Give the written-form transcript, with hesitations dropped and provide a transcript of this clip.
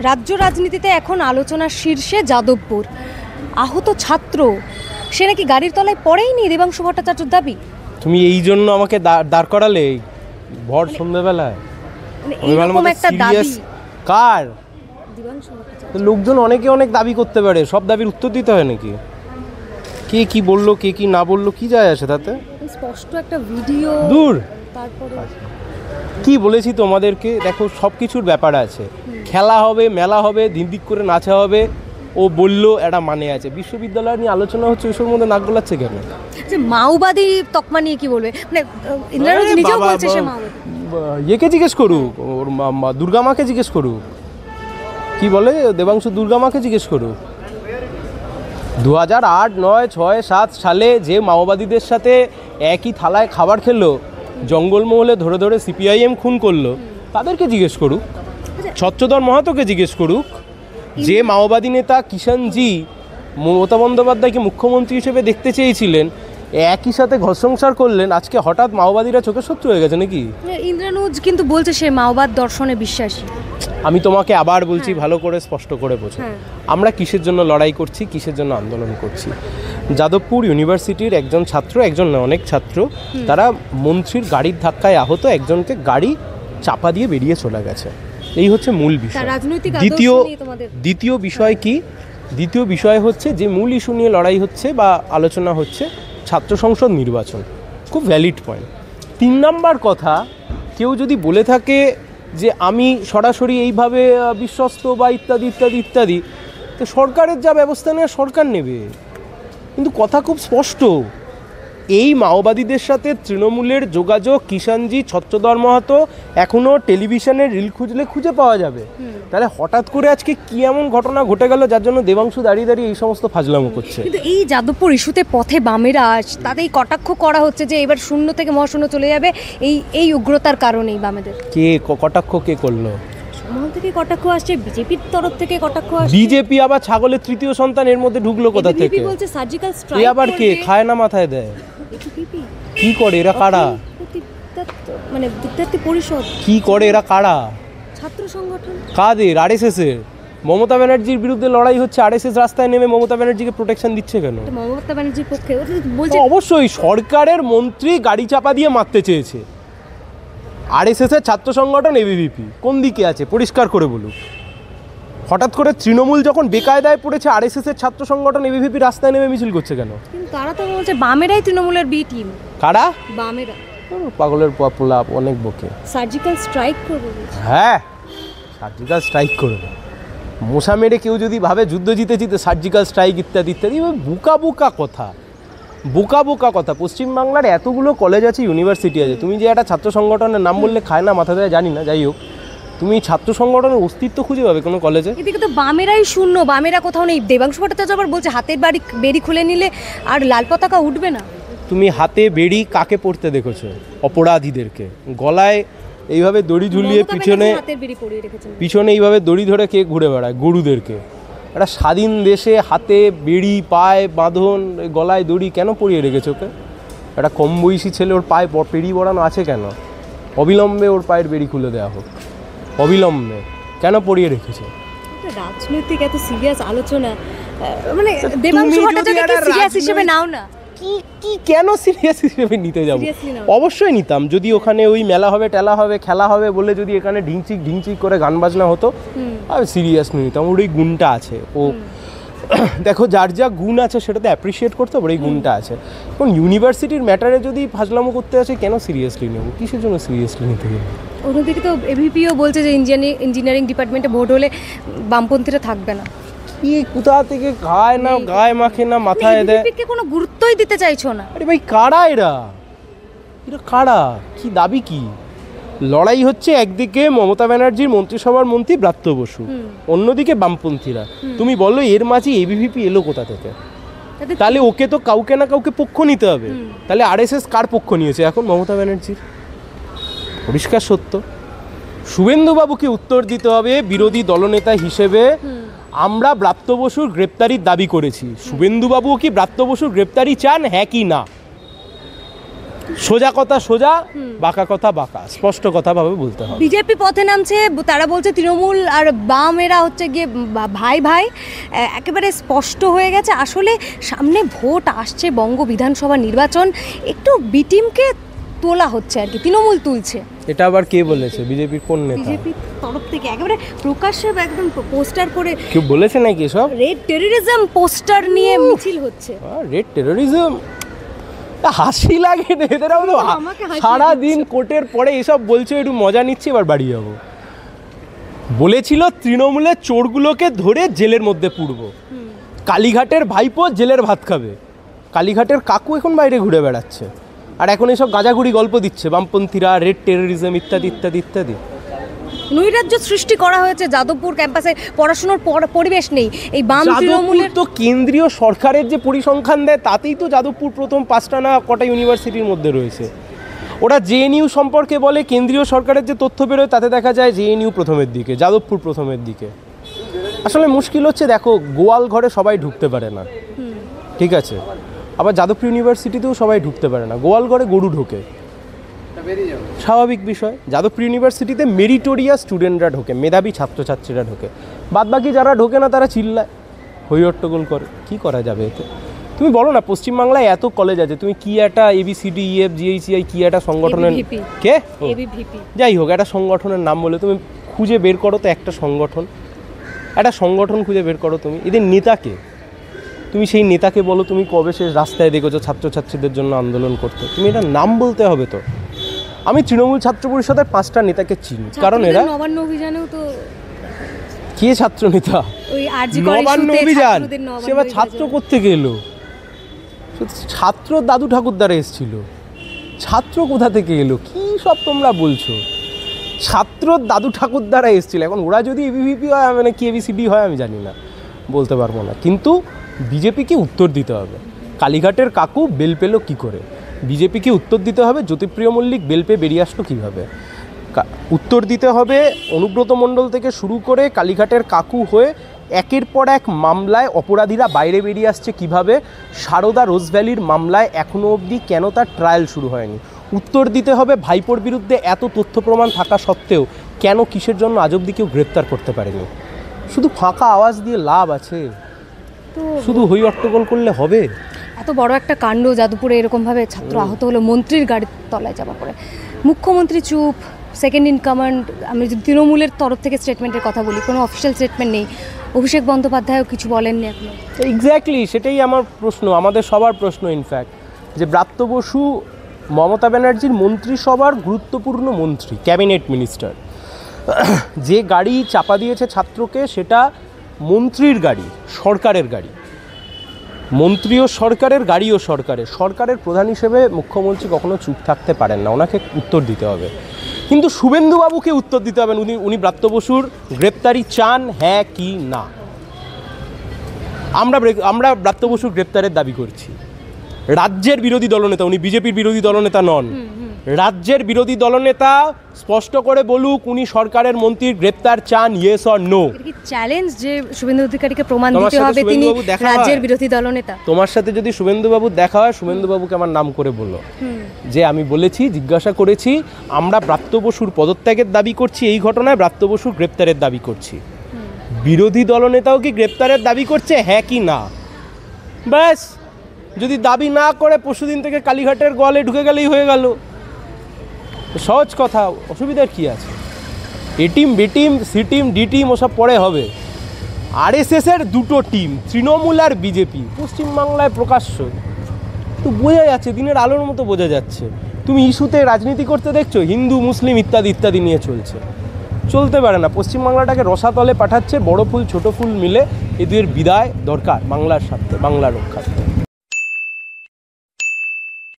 রাজ্য রাজনীতিতে এখন আলোচনার শীর্ষে যাদবপুর। আহত ছাত্র, সে নাকি গাড়ির তলায় পড়েইনি, দেবাংশু ভট্টাচার্যের দাবি। তুমি এই জন্য আমাকে দাঁড় করালে ভর সন্ধ্যাবেলায়? এরকম একটা দাবি কার? দেবাংশু ভট্টাচার্য। লোকজন অনেকে অনেক দাবি করতে পারে, সব দাবির উত্তর দিতে হয় নাকি? কে কি বললো, কে কি না বললো, কি যায় আসে তাতে? স্পষ্ট একটা ভিডিও দূর। তারপরে কি বলেছি তোমাদেরকে, দেখো সব কিছুর ব্যাপার আছে। খেলা হবে, মেলা হবে, দিন দিক করে নাচা হবে, ও বললো একটা মানে আছে। বিশ্ববিদ্যালয় নিয়ে আলোচনা হচ্ছে, ওইসব মধ্যে নাক গলাচ্ছে কেন? যে মাওবাদী তকমা নিয়ে কি বলবে, মানে ইন্দ্রানুজ নিজেও বলছে সে মাওবাদী। ইয়েকে জিজ্ঞেস করুক, ওর দুর্গা মাকে জিজ্ঞেস করুক, কি বলে দেবাংশু, দুর্গা মাকে জিজ্ঞেস করুক। 2008, 9, 6, 7 সালে যে মাওবাদীদের সাথে একই থালায় খাবার খেলো, জঙ্গলমহলে ধরে ধরে সিপিআইএম খুন করলো, তাদেরকে জিজ্ঞেস করুক। ছত্রধর মাহাতোকে জিজ্ঞেস করুক। যে মাওবাদী নেতা কিষাণজি মমতা বন্দ্যোপাধ্যায়কে মুখ্যমন্ত্রী হিসেবে দেখতে চেয়েছিলেন, একই সাথে ঘর সংসার করলেন, আজকে হঠাৎ মাওবাদীরা চোখের শত্রু হয়ে গেছে নাকি? ইন্দ্রানুজ কিন্তু বলছে সে মাওবাদ দর্শনে বিশ্বাসী। আমি তোমাকে আবার বলছি, ভালো করে স্পষ্ট করে বোঝো, আমরা কিসের জন্য লড়াই করছি, কিসের জন্য আন্দোলন করছি। যাদবপুর ইউনিভার্সিটির একজন ছাত্র, একজন না অনেক ছাত্র, তারা মন্ত্রীর গাড়ির ধাক্কায় আহত, একজনকে গাড়ি চাপা দিয়ে বেরিয়ে চলে গেছে। এই হচ্ছে মূল বিষয়। দ্বিতীয় বিষয় কি? দ্বিতীয় বিষয় হচ্ছে যে মূল ইস্যু নিয়ে লড়াই হচ্ছে বা আলোচনা হচ্ছে, ছাত্র সংসদ নির্বাচন। খুব ভ্যালিড পয়েন্ট। 3 নাম্বার কথা, কেউ যদি বলে থাকে যে আমি সরাসরি এইভাবে বিশ্বস্ত বা ইত্যাদি ইত্যাদি ইত্যাদি, তো সরকারের যা ব্যবস্থা নেওয়া সরকার নেবে। কিন্তু কথা খুব স্পষ্ট, এই মাওবাদীদের সাথে তৃণমূলের যোগাযোগ কিষাণজি, ছত্রধর মাহাতো এখনও টেলিভিশনের রিল খুঁজলে খুঁজে পাওয়া যাবে। তাহলে হঠাৎ করে আজকে কি এমন ঘটনা ঘটে গেল যার জন্য দেবাংশু দাঁড়িয়ে দাঁড়িয়ে এই সমস্ত ফাজলামো করছে? কিন্তু এই যাদবপুর ইস্যুতে পথে বামেরা তাদের কটাক্ষ করা হচ্ছে যে এবার শূন্য থেকে মহাশূন্য চলে যাবে এই উগ্রতার কারণেই বামেদের। কে কটাক্ষ কে করলো? মহল থেকে কটাক্ষ আসছে, বিজেপির তরফ থেকে কটাক্ষ আসছে। বিজেপি আবার ছাগলের তৃতীয় সন্তান এর মধ্যে ঢুকলো কোথা থেকে? বিজেপি বলছে সার্জিক্যাল স্ট্রাইক। এ আবার কে খায় না মাথায় দেয়? কি করে এরা? কারা? মানে বিদ্যার্থী পরিষদ। কি করে এরা? কারা? ছাত্র সংগঠন। কাদের? আরএসএস এর। মমতা ব্যানার্জির বিরুদ্ধে লড়াই হচ্ছে, আরএসএস রাস্তায় নেমে মমতা ব্যানার্জিকে প্রোটেকশন দিচ্ছে কেন? মমতা ব্যানার্জির পক্ষে বলছে। অবশ্যই সরকারের মন্ত্রী গাড়ি চাপা দিয়ে মারতে চেয়েছে। আরএসএস এর ছাত্র সংগঠন এবিভিপি কোন দিকে আছে পরিষ্কার করে বলুক। হঠাৎ করে তৃণমূল যখন বেকায়দায় পড়েছে, আরএসএস এর ছাত্র সংগঠন এবিভিপি রাস্তায় নেমে মিছিল করছে কেন? কিন্তু তারা তো বলছে বামেরাই তৃণমূলের বি টিম। কারা? বামেরা। পাগলের পোলা অনেক বকে। সার্জিক্যাল স্ট্রাইক করবে। হ্যাঁ, সার্জিক্যাল স্ট্রাইক করবে। মশা মেরে কেউ যদি ভাবে যুদ্ধ জিতেছি সার্জিক্যাল স্ট্রাইক ইত্যাদি ইত্যাদি, বোকা বোকা কথা, বোকা বোকা কথা। পশ্চিমবাংলার এতগুলো কলেজ আছে, ইউনিভার্সিটি আছে, তুমি যে একটা ছাত্র সংগঠনের নাম বললে খায় না মাথা দেয় জানি না, যাই হোক, তুমি ছাত্র সংগঠনের অস্তিত্ব খুঁজে পাবে কোনো কলেজে? এদিকে তো বামেরাই শূন্য, বামেরা কোথাও নেই। দেবাংশু ভট্টাচার্য আবার বলছে হাতের বেড়ি খুলে নিলে আর লাল পতাকা উঠবে না। তুমি হাতে বেড়ি কাকে পড়তে দেখেছো? অপরাধীদেরকে। গলায় এইভাবে দড়ি ঝুলিয়ে পিছনে এইভাবে দড়ি ধরে কে ঘুরে বেড়ায়? গরুদেরকে। একটা স্বাধীন দেশে হাতে বেড়ি, পায়ে বাঁধন, গলায় দড়ি কেন পরিয়ে রেখেছে ওকে? একটা কম বয়সী ছেলে, ওর পায়ে বেড়ি পরানো আছে কেন? অবিলম্বে ওর পায়ের বেড়ি খুলে দেওয়া হোক, অবিলম্বে। কেন পরিয়ে রেখেছে? রাজনৈতিক এত সিরিয়াস আলোচনা, মানে দেবাংশু ভট্টাচার্যকে সিরিয়াস হিসেবে নাও না। কি কেন সিরিয়াস হিসেবে নিতে যাব? অবশ্যই নিতাম, যদি ওখানে ওই মেলা হবে, টেলা হবে, খেলা হবে বলে যদি এখানে ঢিংচিক ঢিংচিক করে গান বাজনা হতো, আমি সিরিয়াস নিতাম। ওর এই গুণটা আছে, ও দেখো যার যা গুণ আছে সেটাতে অ্যাপ্রিসিয়েট করতে হবে, এই গুণটা আছে। এখন ইউনিভার্সিটির ম্যাটারে যদি ফাজলামো করতে আসে, কেন সিরিয়াসলি নেব? কিসের জন্য সিরিয়াসলি নিতে হবে? অন্যদিকে তো এবিপিও বলছে যে ইঞ্জিনিয়ারিং ডিপার্টমেন্টে ভোট হলে বামপন্থীরা থাকবে না। কি কোথা থেকে খায় না, গায়ে মাখে না, মাথায় দেয়, এবিপিকে কোনো গুরুত্বই দিতে চাইছো না। আরে ভাই কারা এরা? এরা কারা? কি দাবি কি? লড়াই হচ্ছে একদিকে মমতা ব্যানার্জির মন্ত্রিসভার মন্ত্রী ব্রাত্য বসু, অন্যদিকে বামপন্থীরা। তুমি বলো এর মাঝে এবিভিপি এলো কোথা থেকে? তাহলে ওকে তো কাউকে না কাউকে পক্ষ নিতে হবে। তাহলে আরএসএস কার পক্ষ নিয়েছে এখন? মমতা ব্যানার্জির। পরিষ্কার সত্য। শুভেন্দুবাবুকে উত্তর দিতে হবে বিরোধী দলনেতা হিসেবে। আমরা ব্রাত্য বসুর গ্রেপ্তারির দাবি করেছি, শুভেন্দুবাবু কি ব্রাত্য বসুর গ্রেপ্তারি চান, হ্যাঁ কি না? সোজা কথা সোজা, বাঁকা কথা বাঁকা, স্পষ্ট কথা ভাবে বলতে হবে। বিজেপি পথে নামছে, তারা বলছে তৃণমূল আর বামেরা হচ্ছে গিয়ে ভাই ভাই, একেবারে স্পষ্ট হয়ে গেছে। আসলে সামনে ভোট আসছে, বঙ্গ বিধানসভা নির্বাচন, একটু বিটিমকে তোলা হচ্ছে আর কি, তৃণমূল তুলছে। এটা আবার কে বলেছে? বিজেপির কোন নেতা? বিজেপির তরফ থেকে একেবারে প্রকাশ্যে একদম পোস্টার করে, কেউ বলেছে নাকি এসব? রেড টেররিজম পোস্টার নিয়ে মিছিল হচ্ছে। রেড টেররিজম, হাসি লাগে না এদের? সারাদিন কোর্টের পরে এসব বলছে, একটু মজা নিচ্ছে, এবার বাড়ি যাবো। বলেছিল তৃণমূলের চোরগুলোকে ধরে জেলের মধ্যে পুরব, কালীঘাটের ভাইপো জেলের ভাত খাবে, কালীঘাটের কাকু এখন বাইরে ঘুরে বেড়াচ্ছে, আর এখন এসব গাঁজাগুড়ি গল্প দিচ্ছে বামপন্থীরা, রেড টেররিজম ইত্যাদি ইত্যাদি ইত্যাদি। নৈরাজ্য সৃষ্টি করা হয়েছে যাদবপুর ক্যাম্পাসে, পড়াশোনার পরিবেশ নেই। এই বাম তৃণমূলের তো কেন্দ্রীয় সরকারের যে পরিসংখ্যান দেয় তাতেই তো যাদবপুর প্রথম 5টা না কটা ইউনিভার্সিটির মধ্যে রয়েছে। ওরা জেএনইউ সম্পর্কে বলে, কেন্দ্রীয় সরকারের যে তথ্য বেরোয় তাতে দেখা যায় জেএনইউ প্রথমের দিকে, যাদবপুর প্রথমের দিকে। আসলে মুশকিল হচ্ছে, দেখো গোয়াল ঘরে সবাই ঢুকতে পারে না, ঠিক আছে, আবার যাদবপুর ইউনিভার্সিটিতেও সবাই ঢুকতে পারে না, গোয়াল ঘরে গরু ঢোকে, স্বাভাবিক বিষয়। যাদবপুর ইউনিভার্সিটিতে মেরিটোরিয়াস স্টুডেন্টরা ঢোকে, মেধাবী ছাত্রছাত্রীরা ঢোকে, বাদবাকি যারা ঢোকে না তারা চিল্লায়, হইহট্টগোল করে। কি করা যাবে এতে? তুমি বলো না, পশ্চিমবাংলায় এত কলেজ আছে, তুমি কি একটা ABCD EF GHCI কি একটা সংগঠনের কে যাই হোক একটা সংগঠনের নাম বলে তুমি খুঁজে বের করো তো, একটা সংগঠন খুঁজে বের করো তুমি, এদের নেতাকে, তুমি সেই নেতাকে বলো তুমি কবে শেষ রাস্তায় দেখেছো ছাত্রছাত্রীদের জন্য আন্দোলন করতে, তুমি এটা নাম বলতে হবে তো। আমি তৃণমূল ছাত্র পরিষদের 5টা নেতাকে চিনি, কারণ এরা নবান্ন অভিযানেও তো কে ছাত্র নেতা, নবান্ন অভিযান, সে আবার ছাত্র কোত্থেকে এলো? ছাত্র দাদু ঠাকুর দ্বারা এসেছিল, ছাত্র কোথা থেকে এলো? কি সব তোমরা বলছো? ছাত্র দাদু ঠাকুর দ্বারা এসেছিল। এখন ওরা যদি ABVP হয়, মানে কি ABCD হয় আমি জানি না, বলতে পারবো না, কিন্তু বিজেপিকে উত্তর দিতে হবে। কালীঘাটের কাকু বেল পেলো কী করে? বিজেপিকে উত্তর দিতে হবে। জ্যোতিপ্রিয় মল্লিক বেল পেয়ে বেরিয়ে আসলো কীভাবে? উত্তর দিতে হবে। অনুব্রত মণ্ডল থেকে শুরু করে কালীঘাটের কাকু হয়ে একের পর এক মামলায় অপরাধীরা বাইরে বেরিয়ে আসছে কিভাবে? সারদা রোজ ভ্যালির মামলায় এখনও অবধি কেন তার ট্রায়াল শুরু হয়নি? উত্তর দিতে হবে ভাইপোর বিরুদ্ধে এত তথ্য প্রমাণ থাকা সত্ত্বেও কেন, কিসের জন্য আজ অবধি কেউ গ্রেপ্তার করতে পারেনি? শুধু ফাঁকা আওয়াজ দিয়ে লাভ আছে? শুধু হইহট্টগোল করলে হবে? এত বড় একটা কাণ্ড যাদবপুরে এরকমভাবে ছাত্র আহত হলো মন্ত্রীর গাড়ির তলায় যাওয়া পড়ে, মুখ্যমন্ত্রী চুপ, সেকেন্ড ইন কমান্ড। আমি যদি তৃণমূলের তরফ থেকে স্টেটমেন্টের কথা বলি, কোনো অফিসিয়াল স্টেটমেন্ট নেই, অভিষেক বন্দ্যোপাধ্যায়ও কিছু বলেননি এখনো। এক্স্যাক্টলি, সেটাই আমার প্রশ্ন, আমাদের সবার প্রশ্ন ইনফ্যাক্ট, যে ব্রাত্য বসু মমতা ব্যানার্জির মন্ত্রিসভার গুরুত্বপূর্ণ মন্ত্রী, ক্যাবিনেট মিনিস্টার, যে গাড়ি চাপা দিয়েছে ছাত্রকে সেটা মন্ত্রীর গাড়ি, সরকারের গাড়ি, মন্ত্রীও সরকারের, গাড়িও সরকারের। সরকারের প্রধান হিসেবে মুখ্যমন্ত্রী কখনো চুপ থাকতে পারেন না, ওনাকে উত্তর দিতে হবে। কিন্তু শুভেন্দুবাবুকে উত্তর দিতে হবে, উনি ব্রাত্য বসুর গ্রেপ্তারি চান, হ্যাঁ কি না? আমরা ব্রাত্য বসুর গ্রেপ্তারের দাবি করছি। রাজ্যের বিরোধী দলনেতা, উনি বিজেপির বিরোধী দলনেতা নন, রাজ্যের বিরোধী দলনেতা স্পষ্ট করে বলুক উনি সরকারের মন্ত্রীর গ্রেপ্তার চান, ইয়েস অর নো। চ্যালেঞ্জ যে শুভেন্দু অধিকারীকে প্রমাণ দিতে হবে তিনি রাজ্যের বিরোধী দলনেতা। তোমার সাথে যদি শুভেন্দুবাবু দেখা হয়, শুভেন্দুবাবুকে আমার নাম করে বলো যে আমি বলেছি, জিজ্ঞাসা করেছি, আমরা ব্রাত্য বসুর পদত্যাগের দাবি করছি, এই ঘটনায় ব্রাত্য বসুর গ্রেপ্তারের দাবি করছি। বিরোধী দলনেতাও কি গ্রেপ্তারের দাবি করছে, হ্যাঁ কি না? ব্যাস, যদি দাবি না করে পরশুদিন থেকে কালীঘাটের গোয়ালে ঢুকে গেলেই হয়ে গেল। সহজ কথা, অসুবিধার কি আছে? A team, B team, C team, D team ওসব পরে হবে। RSSের দুটো টিম, তৃণমূল আর বিজেপি, পশ্চিমবাংলায় প্রকাশ্য তো বোঝা যাচ্ছে, দিনের আলোর মতো বোঝা যাচ্ছে। তুমি ইস্যুতে রাজনীতি করতে দেখছো, হিন্দু মুসলিম ইত্যাদি ইত্যাদি নিয়ে চলতে পারে না। পশ্চিমবাংলাটাকে রসাতলে পাঠাচ্ছে, বড় ফুল ছোট ফুল মিলে। এদের বিদায় দরকার বাংলার স্বার্থে, বাংলা রক্ষার্থে।